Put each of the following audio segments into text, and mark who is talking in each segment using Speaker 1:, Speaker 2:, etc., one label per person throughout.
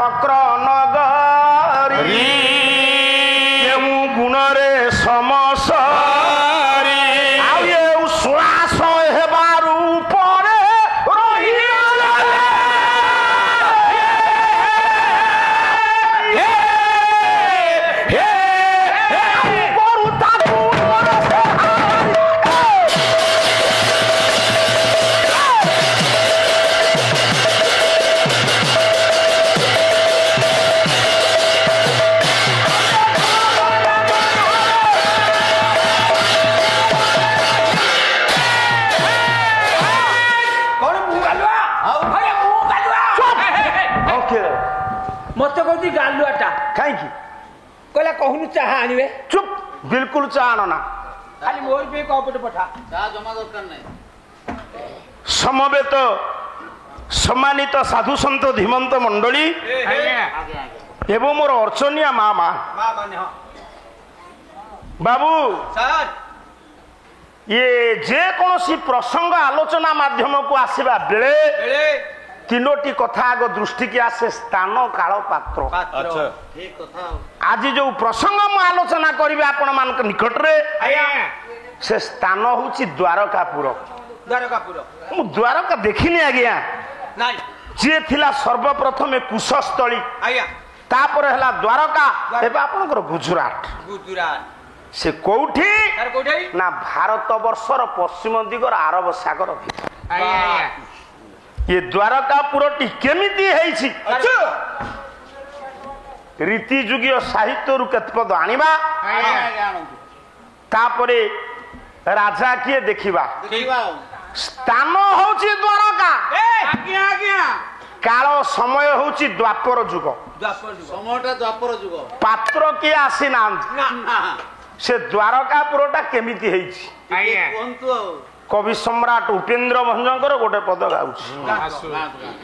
Speaker 1: ଶକ୍ର ନଗରୀ କେଉଁ ଗୁଣରେ ସମସ୍ତ ଆଉ ଏ ଉଶ୍ୱାସ ହେବାରୁ ପରେ
Speaker 2: मत कहती गालुआटा
Speaker 1: कहीं
Speaker 2: कहला कहूनु चाह आनिबे
Speaker 1: चुप बिल्कुल चाह आना
Speaker 2: खाली मोर पे कपट पठा
Speaker 3: चाह जमा दरकार नहीं
Speaker 1: समवेत सम्मानित साधु सन्त धीमंत मंडली एवं मोर अर्चनिया माँ माँ बाबू
Speaker 2: सर
Speaker 1: ये जे कौन सी प्रसंग आलोचना माध्यम को आसवा बेले तीनोटी कथा आग दृष्टि की आसे स्थान काल पात्र आज जो प्रसंग मु आलोचना करी आपण मान निकट रे से स्थान होची द्वारकापुर मु द्वारका देखिनी आज्ञा जे थिला सर्वप्रथमे कुशस्थली तापर हला द्वारका एबे आपनकर गुजरात से कोठी ना भारत वर्षर पश्चिम दिगर अरब सागर ये द्वारकापुर केमिति है रीति जुगीय साहित्य रु केतपद आनिबा तापरे राजा किए देखिबा स्थान होची द्वारका काल समय होची द्वापर जुग
Speaker 3: समयटा द्वापर जुग
Speaker 1: पात्र किए आसी ना से द्वारकापुरटा केमिति हेछि कवि सम्राट उपेन्द्र भंजकर गोटे पद गाउछि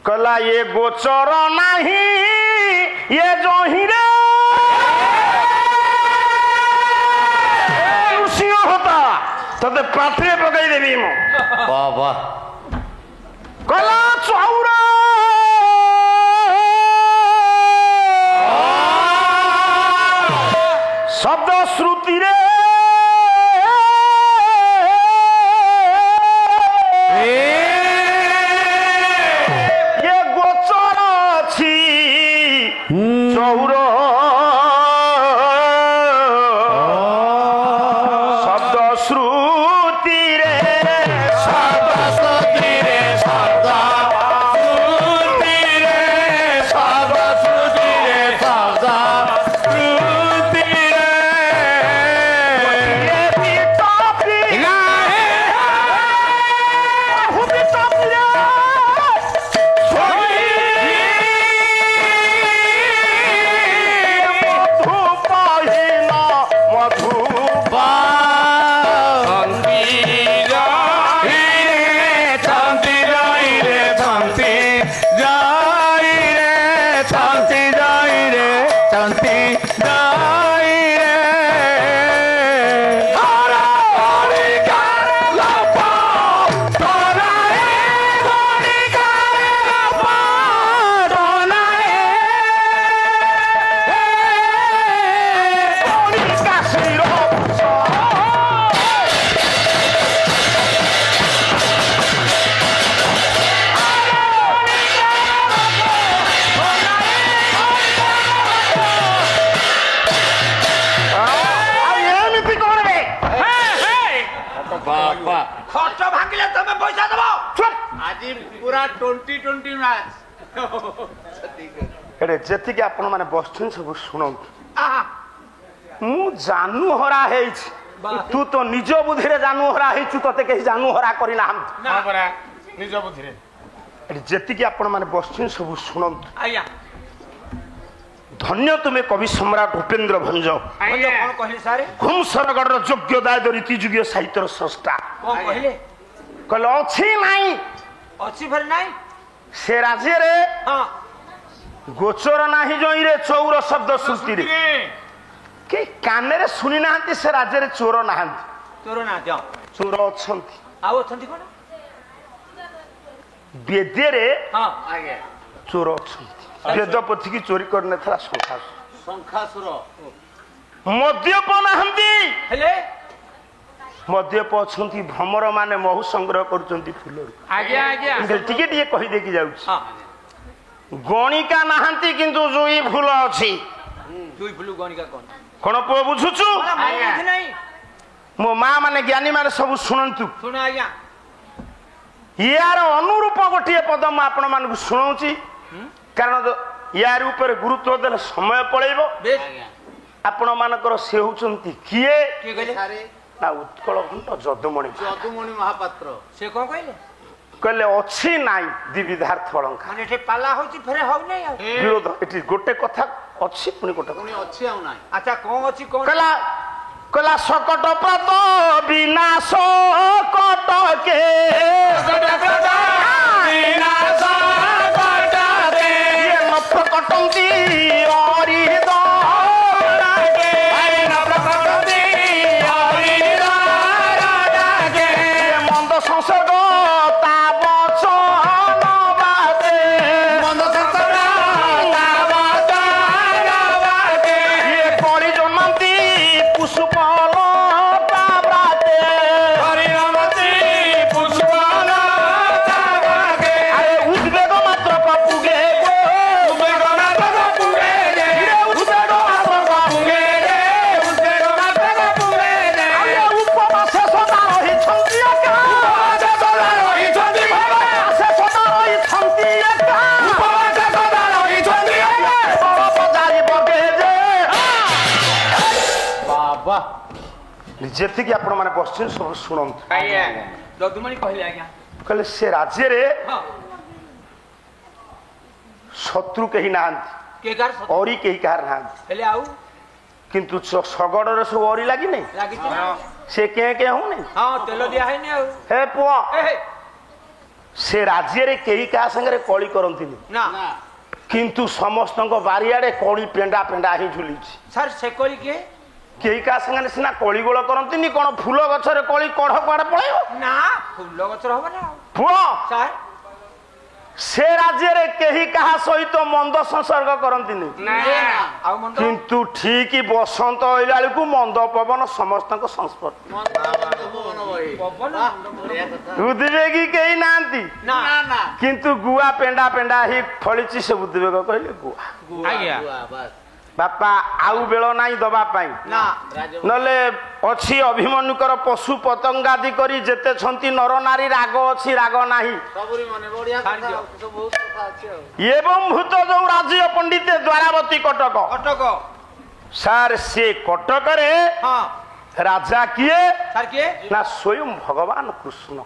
Speaker 1: कला ये गोचर नाही ये जोही रे सिंह होता तते पात्रे पकाई देबी मो
Speaker 3: बाबा
Speaker 1: कला चौरा शब्द श्रुति रे जेतिक आपण माने बसछन सब सुनो मु जानू हरा है तू तो निज बुद्धि रे जानू हरा है तते के जानू हरा करी ना
Speaker 4: ना बरा निज बुद्धि रे
Speaker 1: जेतिक आपण माने बसछन सब सुनो आया धन्य तुमे कवि सम्राट उपेन्द्र भंज
Speaker 2: भंज कोन कहले सारे
Speaker 1: घुम सरगढ़ रो योग्य दाय रीति जुगीय साहित्य स्रष्टा
Speaker 2: कोन कहले
Speaker 1: कहले अछि नाही
Speaker 2: अछि भर नाही
Speaker 1: से राज्य रे हां गोचर नाही जोई रे चौर शब्द श्रुति रे के काने रे सुनि नाहंती से राज्य रे चोर नाहंती
Speaker 2: चोर ना जा
Speaker 1: चोर अछंती
Speaker 2: आउ अछंती कोन
Speaker 1: बेदे रे
Speaker 2: हां आगे
Speaker 1: ଚୋର ଅଛନ୍ତି ବେଦ ପୋଥିକି ଚୋରି କରିନଥିଲା ଶଙ୍ଖାସୁର
Speaker 3: ଶଙ୍ଖାସୁର
Speaker 1: ମଦ୍ୟପ ନାହାନ୍ତି
Speaker 2: ହେଲେ
Speaker 1: ମଦ୍ୟପ ଅଛନ୍ତି ଭ୍ରମର ମାନେ ମହୁ ସଂଗ୍ରହ କରୁଛନ୍ତି ଫୁଲରୁ
Speaker 4: ଆଜ୍ଞା ଆଜ୍ଞା
Speaker 1: ଟିକେ ଟିକେ କହିଦେଇକି ଯାଉଛି
Speaker 2: ହଁ
Speaker 1: ଗଣିକା ନାହାନ୍ତି କିନ୍ତୁ ଜୁଇ ଫୁଲ ଅଛି
Speaker 2: ଦୁଇ ଫୁଲୁ ଗଣିକା କଣ
Speaker 1: କଣ ପୁଅ ବୁଝୁଛୁ
Speaker 2: ନାହିଁ
Speaker 1: ମୋ ମା ମାନେ ଜ୍ଞାନୀ ମାନେ ସବୁ ଶୁଣନ୍ତୁ
Speaker 2: ଶୁଣ ଆଜ୍ଞା
Speaker 1: ୟାର ଅନୁରୂପ ଗୋଟିଏ ପଦ ମୁଁ ଆପଣ ମାନଙ୍କୁ ଶୁଣାଉଛି କାରଣ ୟାର ଉପରେ ଗୁରୁତ୍ୱ ଦେଲେ ସମୟ ପଳେଇବ
Speaker 2: ବେଶ
Speaker 3: ଆଜ୍ଞା
Speaker 1: ଆପଣ ମାନଙ୍କର ସେ ହଉଛନ୍ତି କିଏ
Speaker 2: କିଏ କହିଲେ
Speaker 3: ସାରେ
Speaker 1: ନା ଉତ୍କଳ ଘଣ୍ଟ ଯଦୁମଣି
Speaker 3: ଯଦୁମଣି ମହାପାତ୍ର
Speaker 2: ସେ କଣ କହିଲେ
Speaker 1: କହିଲେ ଅଛି ନାଇଁ ଦ୍ୱିବିଧାର୍ଥ ଅଳଙ୍କାର
Speaker 2: ମାନେ ଏଠି ପାଲା ହଉଛି ଫେରେ ହଉନାହିଁ ଆଉ
Speaker 1: ବିରୋଧ ଏଠି ଗୋଟେ କଥା ଅଛି ପୁଣି ଗୋଟେ କଥା
Speaker 3: ପୁଣି ଅଛି ଆଉ ନାହିଁ
Speaker 2: ଆଚ୍ଛା କଣ ଅଛି କଣ
Speaker 1: କହିଲା କହିଲା ସକଟ ପ୍ରାତ ବିନାଶ କଟକେ ଇଏ ନଫ କଟନ୍ତି ଅରିଦ ଇଏ ମନ୍ଦ ସଂସର୍ଗ ତା ବଚନ ବାଦେ ଇଏ କଳି ଜନ୍ମନ୍ତି ପୁଷ୍ପଲ ତା ବ୍ରାତେ ଆରେ ଉଦ୍ବେଗ ମାତ୍ର କପୁগে ଉଦ୍ବେଗ ମାତ୍ର କପୁগে ଆରେ ଉପବାସେ ସଦା ରହିଛନ୍ତି ଏକା ଉପବାସେ ସଦା ରହିଛନ୍ତି ଏକା ବଳ ପଜାରି ବଗେ ଯେ
Speaker 3: ବାବା
Speaker 1: ଯେତିକି ଆପଣ ମାନେ ବସିଛନ୍ତି ସବୁ ଶୁଣନ୍ତୁ
Speaker 4: ଆଜ୍ଞା
Speaker 2: ଯଦୁମଣି କହିଲେ ଆଜ୍ଞା
Speaker 1: କହିଲେ ସେ ରାଜ୍ୟରେ
Speaker 2: ହଁ
Speaker 1: ଶତ୍ରୁ କେହି ନାହାନ୍ତି
Speaker 2: କିଏ କାହାର ସତ
Speaker 1: ଅରି କେହି କାହାର ନାହାନ୍ତି
Speaker 2: ହେଲେ ଆଉ
Speaker 1: କିନ୍ତୁ ଶଗଡ଼ରେ ସବୁ ଅରି ଲାଗିନି
Speaker 2: ଲାଗିଛି ନା?
Speaker 1: ସେ କେଁ କେଁ ହଉନି
Speaker 2: ହଁ ତେଲ ଦିଆ ହେଇନି ଆଉ
Speaker 1: ହେ ପୁଅ
Speaker 2: ଏ ହେ,
Speaker 1: ସେ ରାଜ୍ୟରେ କେହି କାହା ସାଙ୍ଗରେ କଳି କରନ୍ତିନି
Speaker 2: ନା
Speaker 3: ନା
Speaker 1: କିନ୍ତୁ ସମସ୍ତଙ୍କ ବାରିଆଡେ କଳି ପେଣ୍ଡା ପେଣ୍ଡା ହିଁ ଝୁଲିଛି
Speaker 2: ସାର୍ ସେ କଳି କିଏ
Speaker 1: କେହି କାହା ସାଙ୍ଗରେ ସିନା କଳି ଗୋଳ କରନ୍ତିନି କଣ ଫୁଲ ଗଛରେ କଳି କଢ କୁଆଡେ ପଳେଇବ
Speaker 2: ନା ଫୁଲ ଗଛର ହବ ନା ଆଉ
Speaker 1: ପୁଅ
Speaker 2: ସାର୍
Speaker 1: ସେ ରାଜ୍ୟରେ କେହି କାହା ସହିତ ମନ୍ଦ ସଂସର୍ଗ କରନ୍ତିନି
Speaker 2: ଆଉ ମନ୍ଦ
Speaker 1: କିନ୍ତୁ ଠିକ ବସନ୍ତ ଅଇଲା ବେଳକୁ ମନ୍ଦ ପବନ ସମସ୍ତଙ୍କ ସଂସ୍ପର୍ଶ
Speaker 3: ପବନ ବହି
Speaker 2: ପବନ
Speaker 3: ବଢିଆ କଥା
Speaker 1: ଉଦ୍ବେଗୀ କେହି ନାହାନ୍ତି
Speaker 2: ନା
Speaker 3: ନା ନା
Speaker 1: କିନ୍ତୁ ଗୁଆ ପେଣ୍ଡା ପେଣ୍ଡା ହେଇ ଫଳିଛି ସେ ଉଦ୍ବେଗ କହିଲେ ଗୁଆ
Speaker 4: ଆଜ୍ଞା।
Speaker 3: ବାସ୍
Speaker 1: ବାପା ଆଉ ବେଳ ନାହିଁ ଦବା ପାଇଁ
Speaker 2: ନା
Speaker 3: ରାଜ
Speaker 1: ନହେଲେ ଅଛି ଅଭିମନ୍ୟୁଙ୍କର ପଶୁ ପତଙ୍ଗାଦି କରି ଯେତେ ଛନ୍ତି ନର ନାରୀ ରାଗ ଅଛି ରାଗ ନାହିଁ
Speaker 3: ସବୁରି ମନେ ବଢିଆ କଥା
Speaker 2: ଛାଡିଦିଅ।
Speaker 3: ସବୁ ବହୁତ କଥା ଅଛି ଆଉ
Speaker 1: ଏବଂ ଭୂତ ଯୋଉ ରାଜ୍ୟ ପଣ୍ଡିତେ ଦ୍ୱାରାବତୀ କଟକ
Speaker 2: କଟକ
Speaker 1: ସାର୍ ସେ କଟକରେ
Speaker 2: ହଁ
Speaker 1: ରାଜା କିଏ
Speaker 2: ସାର୍ କିଏ
Speaker 1: ନା ସ୍ୱୟଂ ଭଗବାନ କୃଷ୍ଣ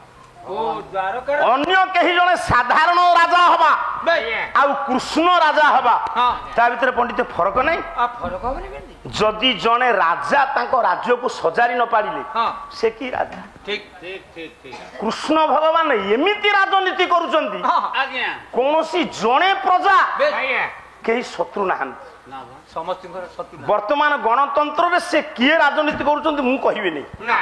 Speaker 2: ଓ ଦ୍ୱାରକାର
Speaker 1: ଅନ୍ୟ କେହି ଜଣେ ସାଧାରଣ ରାଜା ହବା ଆଉ କୃଷ୍ଣ ରାଜା ହବା
Speaker 2: ହଁ
Speaker 1: ତା ଭିତରେ ପଣ୍ଡିତ ଫରକ ନାହିଁ
Speaker 2: ଆଉ ଫରକ ହବନି କେମିତି
Speaker 1: ଯଦି ଜଣେ ରାଜା ତାଙ୍କ ରାଜ୍ୟକୁ ସଜାରି ନ ପାରିଲେ
Speaker 2: ହଁ
Speaker 1: ସେ କି ରାଜା
Speaker 2: ଠିକ
Speaker 3: ଠିକ ଠିକ ଠିକ
Speaker 1: କୃଷ୍ଣ ଭଗବାନ ଏମିତି ରାଜନୀତି କରୁଛନ୍ତି
Speaker 2: ହଁ
Speaker 3: ଆଜ୍ଞା
Speaker 1: କୌଣସି ଜଣେ ପ୍ରଜା
Speaker 2: ବେଶ
Speaker 4: ଆଜ୍ଞା
Speaker 1: କେହି ଶତ୍ରୁ ନାହାନ୍ତି
Speaker 3: ନା ବା
Speaker 2: ସମସ୍ତଙ୍କର ଶତ୍ରୁ ନା
Speaker 1: ବର୍ତ୍ତମାନ ଗଣତନ୍ତ୍ରରେ ସେ କିଏ ରାଜନୀତି କରୁଛନ୍ତି ମୁଁ କହିବିନି
Speaker 3: ନା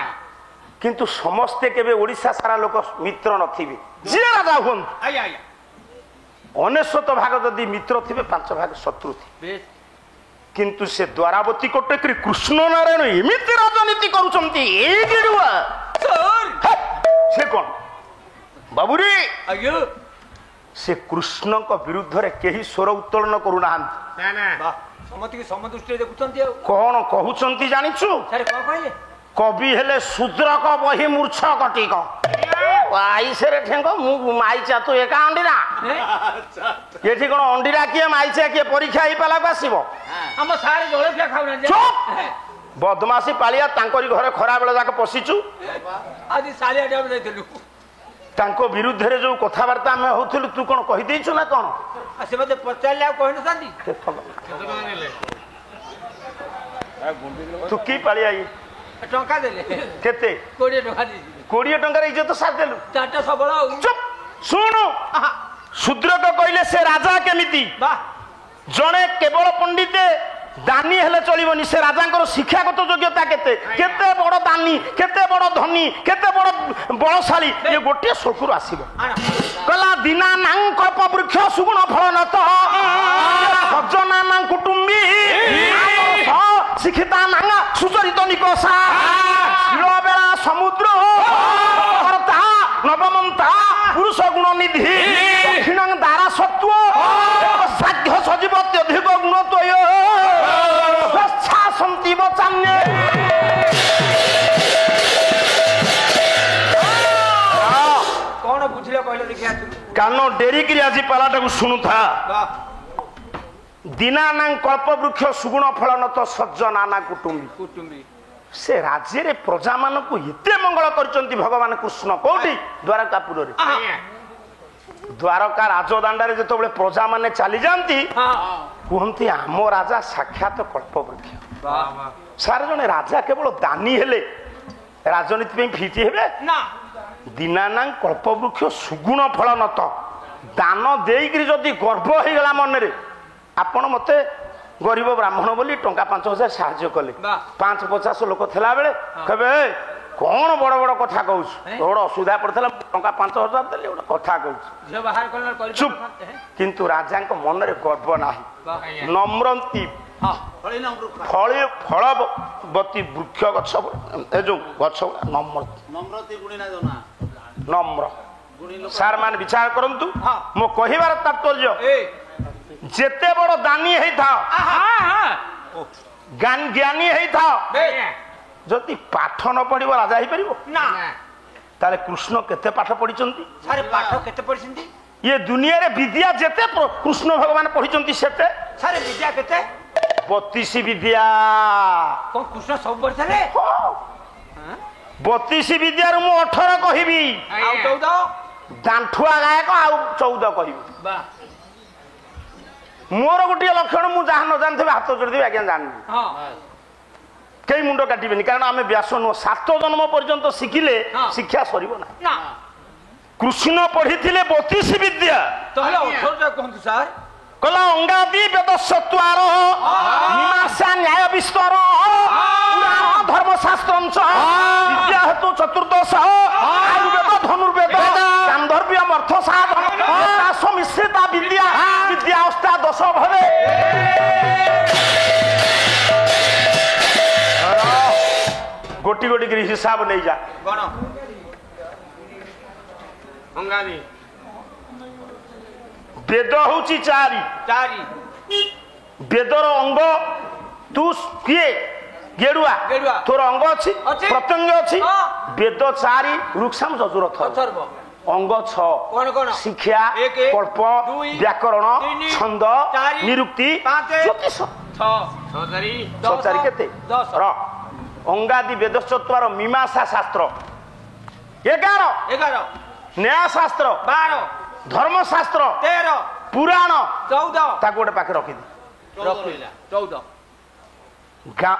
Speaker 1: କିନ୍ତୁ ସମସ୍ତେ କେବେ ଓଡ଼ିଶା ସାରା ଲୋକ ମିତ୍ର ନଥିବେ ଯିଏ ରାଜା ହୁଅନ୍ତୁ
Speaker 2: ଆଜ୍ଞା ଆଜ୍ଞା
Speaker 1: 99 ଭାଗ ଯଦି ମିତ୍ର ଥିବେ 5 ଭାଗ ଶତ୍ରୁ ଥିବେ
Speaker 2: ବେଶ
Speaker 1: କିନ୍ତୁ ସେ ଦ୍ୱାରାବତୀ କଟକରେ କୃଷ୍ଣ ନାରାୟଣ ଏମିତି ରାଜନୀତି କରୁଛନ୍ତି ଏଇ ଗିରୁଆ
Speaker 2: ସାର୍
Speaker 1: ସେ କଣ ବାବୁରେ
Speaker 2: ଆଜ୍ଞା
Speaker 1: ସେ କୃଷ୍ଣଙ୍କ ବିରୁଦ୍ଧରେ କେହି ସ୍ୱର ଉତ୍ତୋଳନ କରୁନାହାନ୍ତି
Speaker 4: ନା ନା
Speaker 2: ବାହ ସମସ୍ତଙ୍କୁ ସମଦୃଷ୍ଟିରେ ଦେଖୁଛନ୍ତି ଆଉ
Speaker 1: କଣ କହୁଛନ୍ତି ଜାଣିଛୁ
Speaker 2: ସାର୍ କଣ କହିଲେ
Speaker 1: କବି ହେଲେ ଶୂଦ୍ରକ ବହି ମୂର୍ଚ୍ଛ କଟିକ ଆଇସରେ ଠେଙ୍ଗ ମୁଁ ମାଇଚା ତୁ ଏକା ଅଣ୍ଡିରା ଏଠି କଣ ଅଣ୍ଡିରା କିଏ ମାଇଚା କିଏ ପରୀକ୍ଷା ହେଇପାରିଲାକୁ ଆସିବ
Speaker 2: ଆମ ସାର୍ ଜଳଖିଆ ଖାଉନାହାନ୍ତି
Speaker 1: ଚୁପ୍! ବଦମାସୀ ପାଳିଆ ତାଙ୍କରି ଘରେ ଖରା ବେଳେ ଯାକ ପଶିଛୁ
Speaker 2: ଆଜି ସାରିଆ ଡ୍ୟାମ୍ ଯାଇଥିଲୁ
Speaker 1: ତାଙ୍କ ବିରୁଦ୍ଧରେ ଯୋଉ କଥାବାର୍ତ୍ତା ଆମେ ହଉଥିଲୁ ତୁ କଣ କହିଦେଇଛୁ ନା କଣ
Speaker 2: ଆଉ ସେ ମତେ ପଚାରିଲେ ଆଉ କହିନଥାନ୍ତି
Speaker 1: ହେ ଭଗବାନ।
Speaker 4: କେତେ ଟଙ୍କା ନେଲେ
Speaker 1: ତୁ କି ପାଳିଆ ଇଏ?
Speaker 2: ଟଙ୍କା ଦେଲେ
Speaker 1: କେତେ
Speaker 2: 20 ଟଙ୍କା ଦେଇଛି
Speaker 1: 20 ଟଙ୍କାରେ ଇଜ୍ଜତ ସାରିଦେଲୁ
Speaker 2: ଚାରିଟା ସବଳ ଆଉ
Speaker 1: ଚୁପ୍ ଶୁଣୁ
Speaker 2: ଆହା,
Speaker 1: ଶୂଦ୍ରକ କହିଲେ ସେ ରାଜା କେମିତି
Speaker 2: ବାହ
Speaker 1: ଜଣେ କେବଳ ପଣ୍ଡିତେ ଦାନୀ ହେଲେ ଚଳିବନି ସେ ରାଜାଙ୍କର ଶିକ୍ଷାଗତ ଯୋଗ୍ୟତା କେତେ କେତେ ବଡ ଦାନୀ ଦାନୀ କେତେ ବଡ ଧନୀ କେତେ ବଡ ବଳଶାଳୀ ଏ ଗୋଟିଏ ଶ୍ଳୋକରୁ ଆସିବ କହିଲା ଦିନା ନାଂ କଳ୍ପ ବୃକ୍ଷ ସୁଗୁଣ ଫଳ ନତ ସଜ୍ଜନା ନାଂ କୁଟୁମ୍ବୀ ଶିକ୍ଷିତା ନାଂ ସୁଚରିତ ନିକଷା ଶିଳବେଳା ସମୁଦ୍ର କର୍ତ୍ତା ନବମନ୍ତା ପୁରୁଷ ଗୁଣ ନିଧି ଦକ୍ଷିଣଂ ଦାରା ସତ୍ତ୍ୱ ସାଧ୍ୟ ସଜୀବ ଅତ୍ୟଧିକ ଗୁଣ ତ୍ୱୟ ସ୍ୱଚ୍ଛା ସନ୍ତିବ ଚାନ୍ୟେ
Speaker 2: କଣ ବୁଝିଲେ କହିଲେ ଦେଖିଆ
Speaker 1: କାନ ଡେରିକିରି ଆଜି ପାଲାଟାକୁ ଶୁଣୁଥା ଦୀନାନାଂ କଳ୍ପ ବୃକ୍ଷ ସୁଗୁଣ ଫଳ ନତ ସଜ୍ଜନାନା କୁଟୁମ୍ବୀ
Speaker 2: କୁଟୁମ୍ବୀ
Speaker 1: ସେ ରାଜ୍ୟରେ ପ୍ରଜାମାନଙ୍କୁ ଏତେ ମଙ୍ଗଳ କରିଛନ୍ତି ଭଗବାନ କୃଷ୍ଣ କୋଉଠି ଦ୍ୱାରକାପୁରରେ ଦ୍ୱାରକା ରାଜଦାଣ୍ଡରେ ଯେତେବେଳେ ପ୍ରଜାମାନେ ଚାଲିଯାଆନ୍ତି କୁହନ୍ତି ଆମ ରାଜା ସାକ୍ଷାତ କଳ୍ପବୃକ୍ଷ ସାର ଜଣେ ରାଜା କେବଳ ଦାନୀ ହେଲେ ରାଜନୀତି ପାଇଁ ଫିଟି ହେବେ
Speaker 2: ନା
Speaker 1: ଦୀନାନାଂ କଳ୍ପବୃକ୍ଷ ସୁଗୁଣ ଫଳ ନତ ଦାନ ଦେଇକିରି ଯଦି ଗର୍ବ ହେଇଗଲା ମନରେ ଆପଣ ମତେ ଗରିବ ବ୍ରାହ୍ମଣ ବୋଲି ଟଙ୍କା 5,000 ସାହାଯ୍ୟ କଲେ 550 ଲୋକ ଥିଲା ବେଳେ କହିବେ କଣ ବଡ ବଡ କଥା କହୁଛୁ ବଡ ଅସୁବିଧା ପଡିଥିଲା ଟଙ୍କା 5,000 ଦେଲି ଗୋଟେ କଥା କହୁଛୁ ଚୁପ କିନ୍ତୁ ରାଜାଙ୍କ ମନରେ ଗର୍ବ ନାହିଁ ନମ୍ରନ୍ତି ଫଳବତୀ ବୃକ୍ଷ ଗଛ ଏ ଯୋଉ ଗଛ ନମ୍ର ସାର୍ ମାନେ ବିଚାର କରନ୍ତୁ ମୋ କହିବାର ତାତ୍ପର୍ଯ୍ୟ ଯେତେ ବଡ ଦାନୀ ହେଇଥାଅ ଜ୍ଞାନୀ ହେଇଥାଅ ଯଦି ପାଠ ନ ପଢିବ ରାଜା ହେଇପାରିବ ତାହେଲେ କୃଷ୍ଣ କେତେ ପାଠ ପଢିଛନ୍ତି
Speaker 2: ପାଠ କେତେ ପଢିଛନ୍ତି
Speaker 1: ଇଏ ଦୁନିଆରେ ବିଦ୍ୟା ଯେତେ କୃଷ୍ଣ ଭଗବାନ ପଢିଛନ୍ତି ସେତେ
Speaker 2: ସାରେ ବିଦ୍ୟା କେତେ
Speaker 1: 32 ବିଦ୍ୟା
Speaker 2: କଣ କୃଷ୍ଣ ସବୁ ପଢିଥିଲେ
Speaker 1: 32 ବିଦ୍ୟାରୁ ମୁଁ 18 କହିବି
Speaker 2: ଆଉ 14
Speaker 1: ଦାଣ୍ଠୁଆ ଗାୟକ ଆଉ 14 କହିବି ମୋର ଗୋଟିଏ ଲକ୍ଷଣ ମୁଁ ଯାହା ନ ଜାଣିଥିବି ହାତ ଯୋଡ଼ିଦେବି ଆଜ୍ଞା ଜାଣିବି କେହି ମୁଣ୍ଡ କାଟିବେନି କାରଣ ଆମେ ବ୍ୟାସ ନୁହଁ 7 ଜନ୍ମ ପର୍ଯ୍ୟନ୍ତ ଶିଖିଲେ ଶିକ୍ଷା ସରିବ ନା କୃଷ୍ଣ ପଢିଥିଲେ 32 ବିଦ୍ୟା
Speaker 2: ତାହେଲେ 18 କୁହନ୍ତୁ ସାର୍
Speaker 1: କଲା ଅଙ୍ଗାଦି ବେଦ ସତ୍ୱାର ମୀମାଂସା ନ୍ୟାୟ ବିସ୍ତାର ଧର୍ମଶାସ୍ତ୍ରଂଶ ବିଦ୍ୟା ହେତୁ ଚତୁର୍ଦଶ ଆୟୁର୍ବେଦ ଧନୁର୍ବେଦ ଗାନ୍ଧର୍ବ୍ୟ ଅର୍ଥ ସାଧନ ମିଶ୍ରିତା ବିଦ୍ୟା ବିଦ୍ୟା ଅଷ୍ଟାଦଶ ଭବେ ଗୋଟି ଗୋଟି କରି ହିସାବ ନେଇଯା
Speaker 2: କଣ
Speaker 4: ଅଙ୍ଗାଦି
Speaker 1: ବେଦ ହଉଛି 4 ବେଦର ଅଙ୍ଗ ତୁ କିଏ ଗେଡୁଆ ତୋର ଅଙ୍ଗ ଅଛି ପ୍ରତ୍ୟଙ୍ଗ ଅଛି ବେଦ 4 ଋକ୍ସାମ ଯଜୁରଥ ଅଙ୍ଗ 6 ଶିକ୍ଷା କଳ୍ପ ବ୍ୟାକରଣ ଛନ୍ଦ ନିରୁକ୍ତି ଜ୍ୟୋତିଷ 6 କେତେ ଅଙ୍ଗାଦି ବେଦ ଚତ୍ୱାର ମୀମାଂସା ଶାସ୍ତ୍ର 11 ନ୍ୟାୟ ଶାସ୍ତ୍ର 12 ଧର୍ମଶାସ୍ତ୍ର 13 ପୁରାଣ 14 ତାକୁ ଗୋଟେ ପାଖେ ରଖିଦି
Speaker 2: 14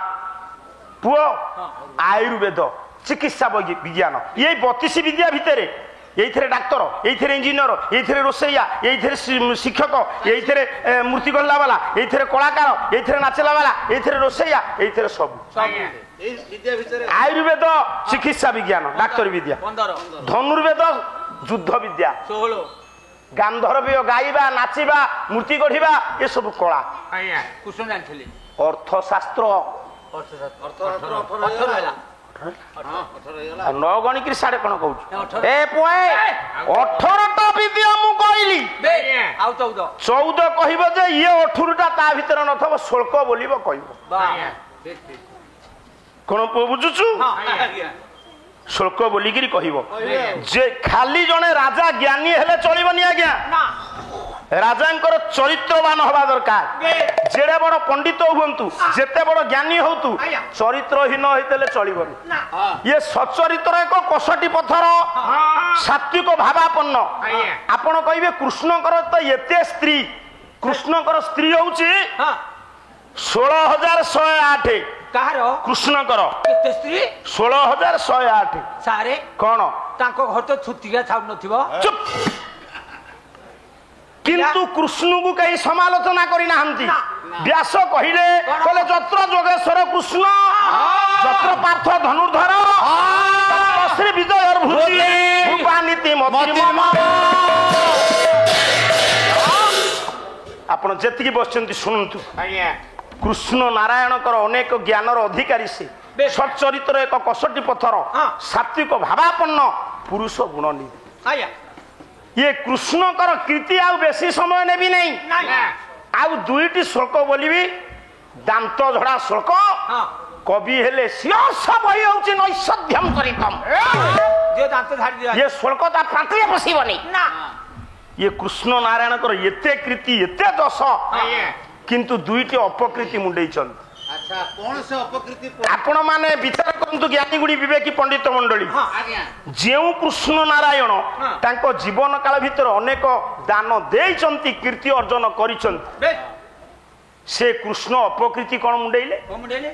Speaker 1: ପୁଅ ଆୟୁର୍ବେଦ ଚିକିତ୍ସା ବିଜ୍ଞାନ ଏଇ 32 ବିଦ୍ୟା ଭିତରେ এইথরে ডাক্তার এইথরে ইঞ্জিনিয়র এইথরে রোষেইয়া এইথরে শিক্ষক এইথরে মূর্তি গড়লা বালা এইথরে কলাকার এইথরে নাচলা বালা এইথরে রোষেইয়া এইথরে সব আয়ুর্বেদ চিকিৎসা বিজ্ঞান ডাক্তার বিদ্যা ধনুর্বেদ যুদ্ধ বিদ্যা 16 গান্ধর্বীয় গাইবা নাচিবা মূর্তি গঢ়িবা এসব কলা
Speaker 2: কৃষ্ণ জানিলে
Speaker 1: অর্থশাস্ত্র নগণিকি সাড়ে কোন কହୁଛୁ এ পুয়ে 18টা বিদ্যা মু কইলি
Speaker 2: ଆଉ
Speaker 1: 14 কহিব যে ইয়ে 18টা তা ভিতরে নথব শুল্ক বলিব কইব কোন বুঝুছু শুল্ক বলিকিরি কহিব যে খালি জনে রাজা জ্ঞানী হেলে চলিবনি আজ্ঞা রাজাঙ্কর চরিত্রবান হওয়া দরকার যেড়ে বড় পণ্ডিত হুঁতু যেতে বড় জ্ঞানী হতু চরিত্রহীন হইতেলে চলিবনি ইয়ে সচরিত্র এক কষটি পথর সাত্বিক ভাবাপন্ন আপন কইবে কৃষ্ণঙ্কর তো এতে স্ত্রী কৃষ্ণঙ্কর স্ত্রী হচ্ছে 16,108
Speaker 2: কাহার
Speaker 1: কৃষ্ণঙ্কর
Speaker 2: কেতে স্ত্রী
Speaker 1: 16,108
Speaker 2: সারে
Speaker 1: কোন
Speaker 2: তাঙ্ক ঘর তো ছুটিকা ছাউন নথিব
Speaker 1: চুপ কিন্তু কৃষ্ণকে কেই সমালোচনা করি না ব্যাস কহিলে কলে যত্র যোগেশ্বর কৃষ্ণ যত্র পার্থ ধনুর্ধর ଆପଣ ଯେତିକି ବସିଛନ୍ତି ଶୁଣନ୍ତୁ।
Speaker 3: ଆଜ୍ଞା
Speaker 1: କୃଷ୍ଣ ନାରାୟଣଙ୍କର ଅନେକ ଜ୍ଞାନର ଅଧିକାରୀ ସେ ସଚ୍ଚରିତ୍ର ଏକ କଷଟି ପଥର ସାତ୍ବିକ ଭାବାପନ୍ନ ପୁରୁଷ ଗୁଣ ନି
Speaker 2: ଆଜ୍ଞା
Speaker 1: ଇଏ କୃଷ୍ଣଙ୍କର କୀର୍ତ୍ତି ଆଉ ବେଶୀ ସମୟ ନେବି ନାହିଁ। ଆଉ ଦୁଇଟି ଶ୍ଲୋକ ବୋଲିବି ଦାନ୍ତ ଝଡ଼ା ଶ୍ଲୋକ। କବି ହେଲେ ଶିରସ ବହି ହଉଛି ନୈଷଧ୍ୟମ ଚରିତମ।
Speaker 2: ଦାନ୍ତ ଧାଡ଼ି ଦିଅ
Speaker 1: ଇଏ ଶ୍ଲୋକ ତା ପାଟିରେ ପଶିବନି।
Speaker 2: ନା
Speaker 1: ଇଏ କୃଷ୍ଣ ନାରାୟଣଙ୍କର ଏତେ କୀର୍ତ୍ତି ଏତେ ଦୋଷ କିନ୍ତୁ ଦୁଇଟି ଅପକୀର୍ତ୍ତି ମୁଣ୍ଡେଇଛନ୍ତି।
Speaker 3: ଆଚ୍ଛା କଣ ସେ ଅପକୃତି
Speaker 1: ଆପଣ ମାନେ ବିଚାର କରନ୍ତୁ ଜ୍ଞାନୀ ଗୁଡ଼ି ବିବେକୀ ପଣ୍ଡିତ ମଣ୍ଡଳୀ।
Speaker 3: ଆଜ୍ଞା
Speaker 1: ଯେଉଁ କୃଷ୍ଣ ନାରାୟଣ ତାଙ୍କ ଜୀବନ କାଳ ଭିତରେ ଅନେକ ଦାନ ଦେଇଛନ୍ତି କୀର୍ତ୍ତି ଅର୍ଜନ କରିଛନ୍ତି ସେ କୃଷ୍ଣ ଅପକୀର୍ତ୍ତି କଣ ମୁଣ୍ଡେଇଲେ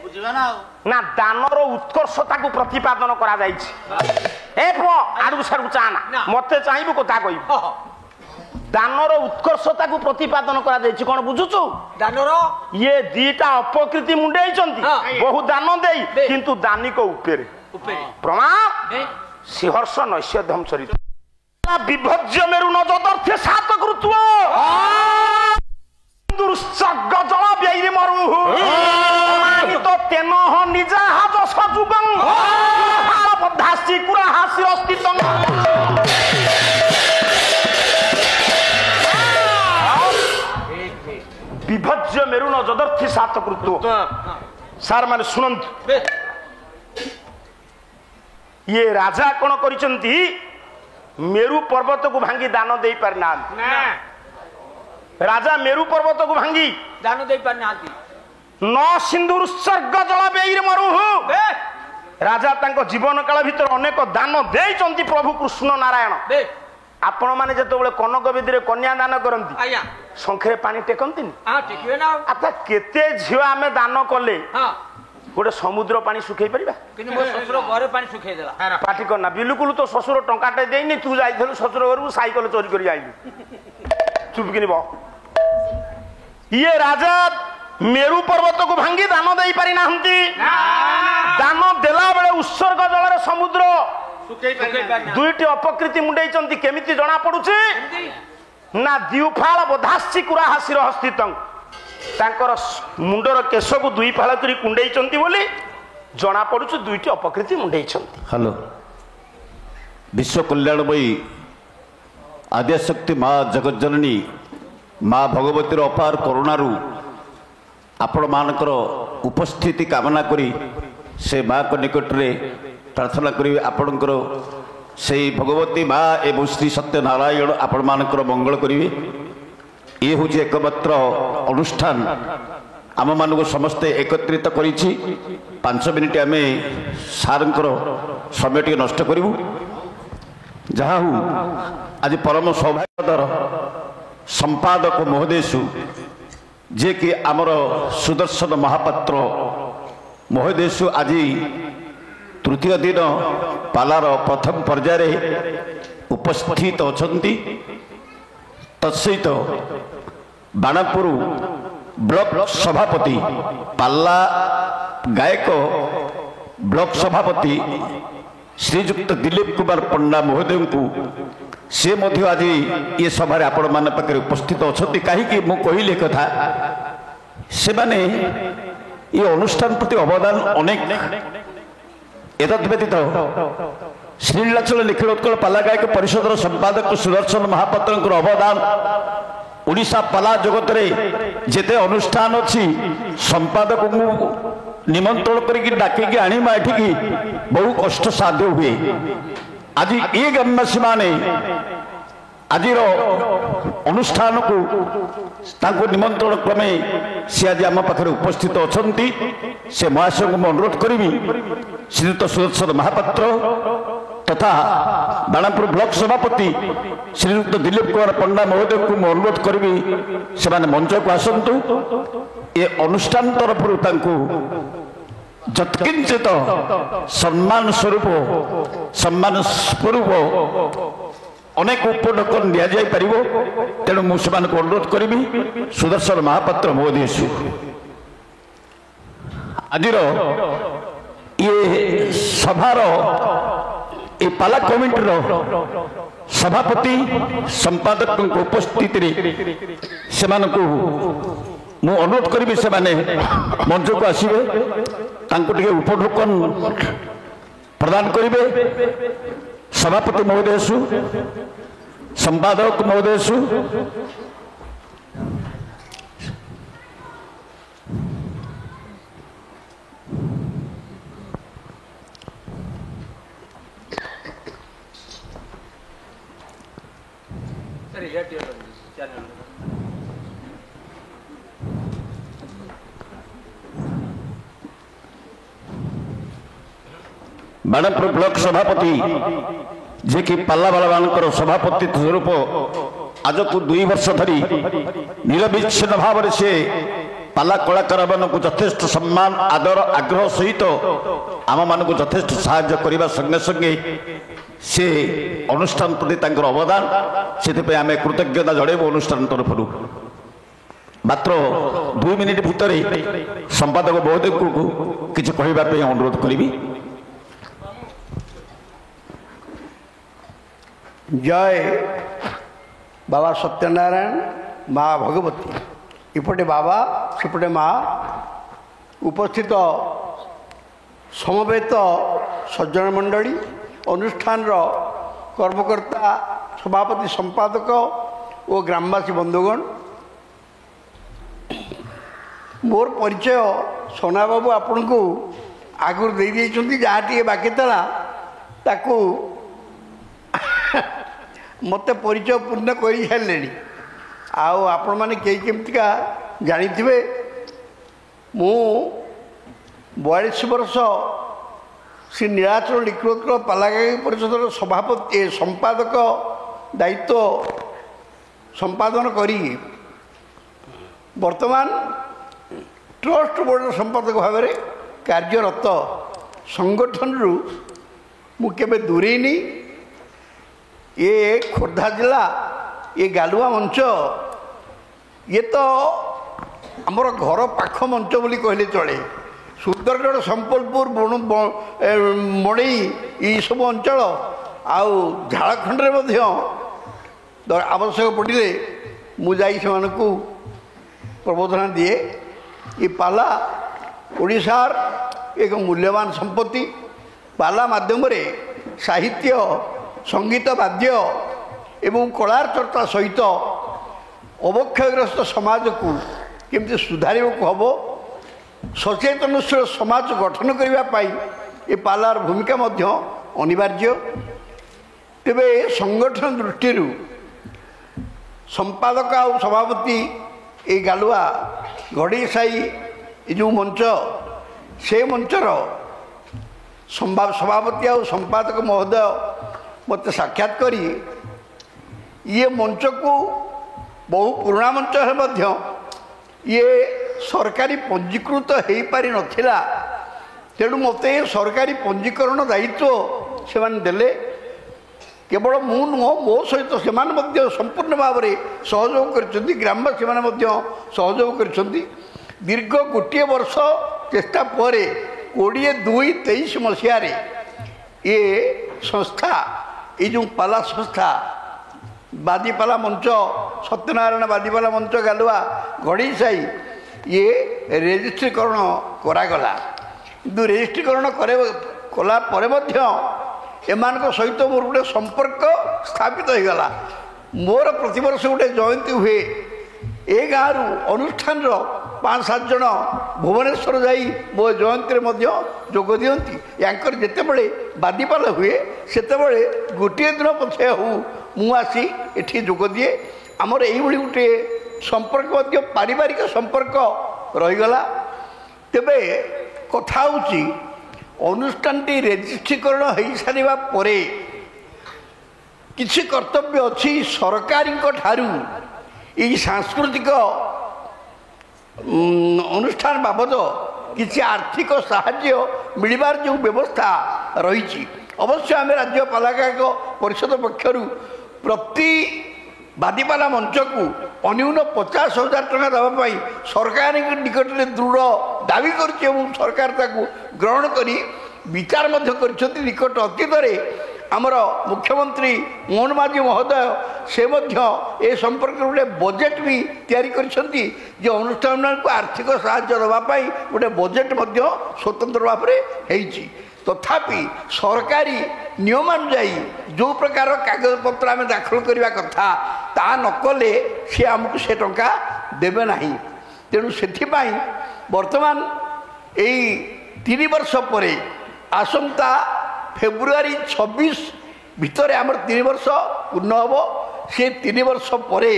Speaker 3: ବୁଝିବା ନା ଆଉ
Speaker 1: ନା ଦାନର ଉତ୍କର୍ଷତାକୁ ପ୍ରତିପାଦନ କରାଯାଇଛି। ଏ ପୁଅ ଆଡକୁ ସାଡକୁ ଚା ନା ମତେ ଚାହିଁବୁ କଥା କହିବୁ। ଦାନର ଉତ୍କର୍ଷତାକୁ ପ୍ରତିପାଦନ କରାଯାଇଛି କଣ ବୁଝୁଛୁ?
Speaker 2: ଦାନର
Speaker 1: ଇଏ ଦିଟା ଅପକୀର୍ତ୍ତି ମୁଣ୍ଡେଇଛନ୍ତି ବହୁ ଦାନ ଦେଇ କିନ୍ତୁ ଦାନିକ ଉପରେ ପ୍ରମାଣ ସିଂହର୍ଷ ନୈଷଧ୍ୟମ ଚରିତ ବିଭଜ୍ୟ ମେରୁ ନଜଦର୍ଥେ ସାତ କୃତ୍ୱ ଦୁର୍ସର୍ଗ ଜଳ ବ୍ୟୟୀ ମରୁହୁ ମାନିତ ତେନଃ ନିଜାହ ଯଶ ଯୁଗଂ ବଦ୍ଧାସି କୁରାହାସି ଅସ୍ତିତଂ। ବିଭଜ୍ୟ ମେରୁନ ଯଦର୍ଥି ସାତ କୃତ୍ୱ। ସାର୍ ମାନେ ଶୁଣନ୍ତୁ ଇଏ ରାଜା କଣ କରିଛନ୍ତି ମେରୁ ପର୍ବତକୁ ଭାଙ୍ଗି ଦାନ ଦେଇ ପାରିନାହାନ୍ତି। ରାଜା ମେରୁ ପର୍ବତକୁ ଭାଙ୍ଗି
Speaker 2: ଦାନ ଦେଇ ପାରିନାହାନ୍ତି।
Speaker 1: ନ ସିନ୍ଧୁ ଉତ୍ସର୍ଗ ଜଳ ବ୍ୟୟୀ ମରୁହୁ ରାଜା ତାଙ୍କ ଜୀବନ କାଳ ଭିତରେ ଅନେକ ଦାନ ଦେଇଛନ୍ତି ପ୍ରଭୁ କୃଷ୍ଣ ନାରାୟଣ। ଆପଣ ମାନେ ଯେତେବେଳେ କନକ ବେଦୀରେ କନ୍ୟା ଦାନ କରନ୍ତି ଶଙ୍ଖରେ ପାଣି ଟେକନ୍ତିନି? ଆଚ୍ଛା କେତେ ଝିଅ ଆମେ ଦାନ କଲେ ଗୋଟେ ସମୁଦ୍ର ପାଣି ଶୁଖେଇ ପାରିବା?
Speaker 2: କିନ୍ତୁ ମୋ ଶ୍ୱଶୁର ଘରେ ପାଣି ଶୁଖେଇ ଦେଲା।
Speaker 1: ପାଟି କରନା ବିଲକୁଲ ତ ଶ୍ୱଶୁର ଟଙ୍କାଟେ ଦେଇନି ତୁ ଯାଇଥିଲୁ ଶ୍ୱଶୁର ଘରକୁ ସାଇକେଲ ଚୋରି କରି ଆଇଲୁ ଚୁପ କିଣିବ। ଇଏ ରାଜା ମେରୁ ପର୍ବତକୁ ଭାଙ୍ଗି ଦାନ ଦେଇ ପାରି ନାହାନ୍ତି। ଦାନ ଦେଲା ବେଳେ ଉତ୍ସର୍ଗ ଜଳରେ ସମୁଦ୍ର ଦୁଇଟି ଅପକୀର୍ତ୍ତି ମୁଣ୍ଡେଇଛନ୍ତି। କେମିତି ଜଣା ପଡୁଛି ନା ଦ୍ୱିଫାଳ ବଧାସି କୁରାହାସିର ହସ୍ତିତଂ ତାଙ୍କର ମୁଣ୍ଡର କେଶକୁ ଦୁଇ ଫାଳ କରି କୁଣ୍ଡେଇଛନ୍ତି ବୋଲି ଜଣା ପଡୁଛି ଦୁଇଟି ଅପକୀର୍ତ୍ତି ମୁଣ୍ଡେଇଛନ୍ତି।
Speaker 5: ହ୍ୟାଲୋ ବିଶ୍ୱ କଲ୍ୟାଣମୟୀ ଆଦ୍ୟାଶକ୍ତି ମା ଜଗଜ୍ଜନନୀ ମା ଭଗବତୀର ଅପାର କରୁଣାରୁ ଆପଣମାନଙ୍କର ଉପସ୍ଥିତି କାମନା କରି ସେ ମାଙ୍କ ନିକଟରେ ପ୍ରାର୍ଥନା କରିବେ ଆପଣଙ୍କର ସେଇ ଭଗବତୀ ମା ଏବଂ ଶ୍ରୀ ସତ୍ୟନାରାୟଣ ଆପଣମାନଙ୍କର ମଙ୍ଗଳ କରିବେ। ଇଏ ହେଉଛି ଏକମାତ୍ର ଅନୁଷ୍ଠାନ ଆମମାନଙ୍କୁ ସମସ୍ତେ ଏକତ୍ରିତ କରିଛି। 5 ମିନିଟ୍ ଆମେ ସାର୍ଙ୍କର ସମୟ ଟିକେ ନଷ୍ଟ କରିବୁ। ଯାହା ହଉ ଆଜି ପରମ ସୌଭାଗ୍ୟର ସମ୍ପାଦକ ମହୋଦୟସୁ ଯିଏକି ଆମର ସୁଦର୍ଶନ ମହାପାତ୍ର ମହୋଦୟସୁ ଆଜି ତୃତୀୟ ଦିନ ପାଲାର ପ୍ରଥମ ପର୍ଯ୍ୟାୟରେ ଉପସ୍ଥିତ ଅଛନ୍ତି। ତତ୍ସହିତ ବାଣପୁର ବ୍ଲକ ସଭାପତି ପାଲା ଗାୟକ ବ୍ଲକ ସଭାପତି ଶ୍ରୀଯୁକ୍ତ ଦିଲ୍ଲୀପ କୁମାର ପଣ୍ଡା ମହୋଦୟଙ୍କୁ ସେ ମଧ୍ୟ ଆଜି ଏ ସଭାରେ ଆପଣମାନଙ୍କ ପାଖରେ ଉପସ୍ଥିତ ଅଛନ୍ତି। କାହିଁକି ମୁଁ କହିଲି କଥା ସେମାନେ ଏ ଅନୁଷ୍ଠାନ ପ୍ରତି ଅବଦାନ ଅନେକ। ଏତଦ୍ ବ୍ୟତୀତ ଶ୍ରୀନୀଳାଚଳ ନିଖିଳ ଉତ୍କଳ ପାଲା ଗାୟକ ପରିଷଦର ସମ୍ପାଦକ ସୁଦର୍ଶନ ମହାପାତ୍ରଙ୍କର ଅବଦାନ ଓଡ଼ିଶା ପାଲା ଜଗତରେ ଯେତେ ଅନୁଷ୍ଠାନ ଅଛି ସମ୍ପାଦକଙ୍କୁ ନିମନ୍ତ୍ରଣ କରିକି ଡାକିକି ଆଣିବା ଏଠିକି ବହୁ କଷ୍ଟ ସାଧ୍ୟ ହୁଏ। ଆଜି ଏ ଗ୍ରାମବାସୀମାନେ ଆଜିର ଅନୁଷ୍ଠାନକୁ ତାଙ୍କୁ ନିମନ୍ତ୍ରଣ କ୍ରମେ ସେ ଆଜି ଆମ ପାଖରେ ଉପସ୍ଥିତ ଅଛନ୍ତି। ସେ ମହାଶୟଙ୍କୁ ମୁଁ ଅନୁରୋଧ କରିବି ଶ୍ରୀଯୁକ୍ତ ସୁଦର୍ଶନ ମହାପାତ୍ର ତଥା ବାଣପୁର ବ୍ଲକ ସଭାପତି ଶ୍ରୀଯୁକ୍ତ ଦିଲ୍ଲୀପ କୁମାର ପଣ୍ଡା ମହୋଦୟଙ୍କୁ ମୁଁ ଅନୁରୋଧ କରିବି ସେମାନେ ମଞ୍ଚକୁ ଆସନ୍ତୁ। ଏ ଅନୁଷ୍ଠାନ ତରଫରୁ ତାଙ୍କୁ ଯତ୍କିଞ୍ଚିତ ସମ୍ମାନ ସ୍ୱରୂପ ଅନେକ ଉପଢୌକନ ଦିଆଯାଇପାରିବ। ତେଣୁ ମୁଁ ସେମାନଙ୍କୁ ଅନୁରୋଧ କରିବି ସୁଦର୍ଶନ ମହାପାତ୍ର ମହୋଦୟସୁ ଆଜିର ଇଏ ସଭାର ଏ ପାଲା କମିଟିର ସଭାପତି ସମ୍ପାଦକଙ୍କ ଉପସ୍ଥିତିରେ ସେମାନଙ୍କୁ ମୁଁ ଅନୁରୋଧ କରିବି ସେମାନେ ମଞ୍ଚକୁ ଆସିବେ, ତାଙ୍କୁ ଟିକେ ଉପଢୋକନ ପ୍ରଦାନ କରିବେ। ସଭାପତି ମହୋଦୟସୁ, ସମ୍ପାଦକ ମହୋଦୟସୁ, ବାଣପୁର ବ୍ଲକ ସଭାପତି ଯିଏକି ପାଲ୍ଲାବାଲାମାନଙ୍କର ସଭାପତି ସ୍ୱରୂପ ଆଜକୁ 2 ବର୍ଷ ଧରି ନିରବିଚ୍ଛିନ୍ନ ଭାବରେ ସେ ପାଲା କଳାକାରମାନଙ୍କୁ ଯଥେଷ୍ଟ ସମ୍ମାନ ଆଦର ଆଗ୍ରହ ସହିତ ଆମମାନଙ୍କୁ ଯଥେଷ୍ଟ ସାହାଯ୍ୟ କରିବା ସଙ୍ଗେ ସଙ୍ଗେ ସେ ଅନୁଷ୍ଠାନ ପ୍ରତି ତାଙ୍କର ଅବଦାନ, ସେଥିପାଇଁ ଆମେ କୃତଜ୍ଞତା ଜଣାଇବୁ ଅନୁଷ୍ଠାନ ତରଫରୁ। ମାତ୍ର 2 ମିନିଟ୍ ଭିତରେ ସମ୍ପାଦକ ମହୋଦୟଙ୍କୁ କିଛି କହିବା ପାଇଁ ଅନୁରୋଧ କରିବି।
Speaker 6: जय बाबा सत्यनारायण माँ भगवती, इपटे बाबा सेपटे माँ, उपस्थित समवेत सज्जन मंडली, अनुष्ठान कर्मकर्ता, सभापति, संपादक और ग्रामवासी बंधुगण, मोर परिचय सोना बाबू आपण को आगुर दे देइछंती, जहाँ टी बाकी था ताकू मत परिचय पूर्ण कर सारे। आपण मैंने कई केमतिका जानी मु 42 वर्ष श्री नीलाचल निकृत पालागाई परिषद सभापति संपादक दायित्व संपादन करी वर्तमान ट्रस्ट बोर्ड संपादक भाव में कार्यरत। संगठन रु मु केबे दूरेनी। ये खोर्धा जिला ये गालुआ मंच ये तो आमर घर पाख मंच बोली कहले चले। सुंदरगढ़, संबलपुर, मणई ये सब अंचल आउ झारखंड रे आवश्यक पड़े मुझे से प्रबोधना दिए। ये पाला ओडिशार एक मूल्यवान संपत्ति। पाला माध्यम रे साहित्य, संगीत, वाद्य एवं कलार चर्चा सहित अवक्षयग्रस्त समाज को केमती सुधार हम सचेतनशील समाज गठन करने ये पालार भूमिका अनिवार्य। तेबे संगठन दृष्टि संपादक आ सभापति ये गालुआ घड़ी साई जो मंच से मंचर सभापति आ संपादक महोदय मत साक्षात करी ये मंच को बहु पुराना मंच है मध्य ये सरकारी पंजीकृत हो पारि नथिला। तेणु मत सरकारी पंजीकरण दायित्व से देले। केवल मु नुह मो सहित से संपूर्ण भाव में सहयोग कर ग्रामवासी मैंने सहयोग कर दीर्घ गोटे वर्ष चेष्टा पर 2022 मसीह ये संस्था ये जो पाला संस्था बादीपाला मंच सत्यनारायण बादीपाला मंच गालुआ घड़ी साई ये रेजिस्ट्रीकरण करागला। किंतु रेजिस्ट्रीकरण कला एमान सहित मोर गोटे संपर्क स्थापित हो गला। मोर प्रतिवर्ष गोटे जयंती हुए ए गाँव अनुष्ठान 5-7 जन भुवनेश्वर जाई मो जयंती जोग दियंती। यांकर जितेबले बादीपाला हुए सेतेबले गोटे दिन पछे हो मु आसी एठी जोग दिए। आमर यही गोटे संपर्क पारिवारिक संपर्क रहीगला। तेबे कथा होची अनुष्ठान रेजिस्ट्रीकरण हो सारा पर किसी कर्तव्य अच्छी सरकारी ठारू ये सांस्कृतिक अनुष्ठान बाबद किसी आर्थिक साहाय्य मिलबार जो व्यवस्था रही। अवश्य आम राज्य पालागायक परिषद पक्षर प्रति बादीपाला मंच को अन्यून 50,000 टका देवाई सरकार निकट में दृढ़ दावी कर सरकार ग्रहण कर विचार निकट अतीत ଆମର ମୁଖ୍ୟମନ୍ତ୍ରୀ ମୋହନ ମାଝୀ ମହୋଦୟ ସେ ମଧ୍ୟ ଏ ସମ୍ପର୍କରେ ଗୋଟେ ବଜେଟ୍ ବି ତିଆରି କରିଛନ୍ତି ଯେ ଅନୁଷ୍ଠାନକୁ ଆର୍ଥିକ ସାହାଯ୍ୟ ଦେବା ପାଇଁ ଗୋଟେ ବଜେଟ୍ ମଧ୍ୟ ସ୍ୱତନ୍ତ୍ର ଭାବରେ ହେଇଛି। ତଥାପି ସରକାରୀ ନିୟମାନୁଯାୟୀ ଯେଉଁ ପ୍ରକାର କାଗଜପତ୍ର ଆମେ ଦାଖଲ କରିବା କଥା ତାହା ନ କଲେ ସେ ଆମକୁ ସେ ଟଙ୍କା ଦେବେ ନାହିଁ। ତେଣୁ ସେଥିପାଇଁ ବର୍ତ୍ତମାନ ଏଇ 3 ବର୍ଷ ପରେ ଆସନ୍ତା ଫେବୃଆରୀ 26 ଭିତରେ ଆମର 3 ବର୍ଷ ପୂର୍ଣ୍ଣ ହେବ। ସେ 3 ବର୍ଷ ପରେ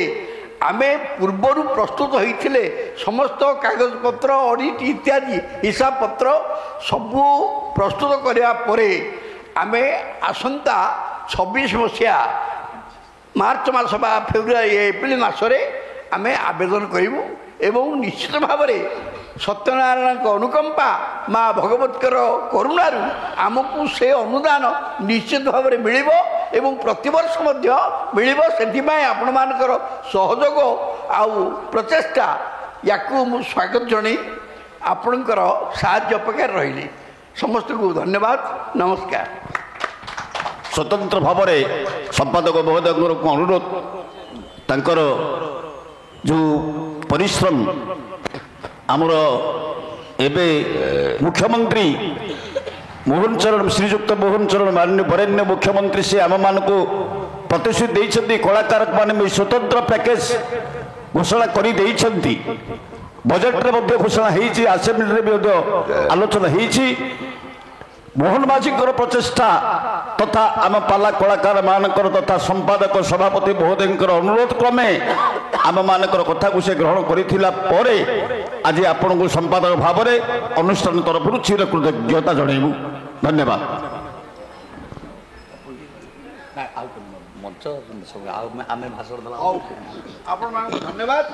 Speaker 6: ଆମେ ପୂର୍ବରୁ ପ୍ରସ୍ତୁତ ହୋଇଥିଲେ ସମସ୍ତ କାଗଜପତ୍ର ଅଡ଼ିଟ୍ ଇତ୍ୟାଦି ହିସାବପତ୍ର ସବୁ ପ୍ରସ୍ତୁତ କରିବା ପରେ ଆମେ ଆସନ୍ତା 26 ମସିହା ମାର୍ଚ୍ଚ ମାସ ବା ଫେବୃଆରୀ ଏପ୍ରିଲ ମାସରେ ଆମେ ଆବେଦନ କରିବୁ ଏବଂ ନିଶ୍ଚିତ ଭାବରେ ସତ୍ୟନାରାୟଣଙ୍କ ଅନୁକମ୍ପା ମା ଭଗବତୀଙ୍କର କରୁଣାରୁ ଆମକୁ ସେ ଅନୁଦାନ ନିଶ୍ଚିତ ଭାବରେ ମିଳିବ ଏବଂ ପ୍ରତିବର୍ଷ ମଧ୍ୟ ମିଳିବ। ସେଥିପାଇଁ ଆପଣମାନଙ୍କର ସହଯୋଗ ଆଉ ପ୍ରଚେଷ୍ଟା ୟାକୁ ମୁଁ ସ୍ୱାଗତ ଜଣାଇ ଆପଣଙ୍କର ସାହାଯ୍ୟ ଅପେକ୍ଷାରେ ରହିଲି। ସମସ୍ତଙ୍କୁ ଧନ୍ୟବାଦ, ନମସ୍କାର।
Speaker 5: ସ୍ୱତନ୍ତ୍ର ଭାବରେ ସମ୍ପାଦକ ମହୋଦୟଙ୍କର ଅନୁରୋଧ ତାଙ୍କର ଯେଉଁ ପରିଶ୍ରମ ଆମର ଏବେ ମୁଖ୍ୟମନ୍ତ୍ରୀ ମୋହନ ଚରଣ ଶ୍ରୀଯୁକ୍ତ ମୋହନ ଚରଣ ମାନ୍ୟ ବରେଣ୍ୟ ମୁଖ୍ୟମନ୍ତ୍ରୀ ସେ ଆମମାନଙ୍କୁ ପ୍ରତିଶ୍ରୁତି ଦେଇଛନ୍ତି କଳାକାରମାନେ ସ୍ୱତନ୍ତ୍ର ପ୍ୟାକେଜ ଘୋଷଣା କରିଦେଇଛନ୍ତି। ବଜେଟରେ ମଧ୍ୟ ଘୋଷଣା ହେଇଛି, ଆସେମ୍ବଲିରେ ମଧ୍ୟ ଆଲୋଚନା ହେଇଛି। ମୋହନ ମାଝୀଙ୍କର ପ୍ରଚେଷ୍ଟା ତଥା ଆମ ପାଲା କଳାକାରମାନଙ୍କର ତଥା ସମ୍ପାଦକ ସଭାପତି ମହୋଦୟଙ୍କର ଅନୁରୋଧ କ୍ରମେ ଆମମାନଙ୍କର କଥାକୁ ସେ ଗ୍ରହଣ କରିଥିଲା ପରେ ଆଜି ଆପଣଙ୍କୁ ସମ୍ପାଦକ ଭାବରେ ଅନୁଷ୍ଠାନ ତରଫରୁ ଚିର କୃତଜ୍ଞତା ଜଣାଇବୁ। ଧନ୍ୟବାଦ।
Speaker 6: ମଞ୍ଚ ଆମେ ଭାଷଣ ଦେଲା ଆପଣମାନଙ୍କୁ ଧନ୍ୟବାଦ।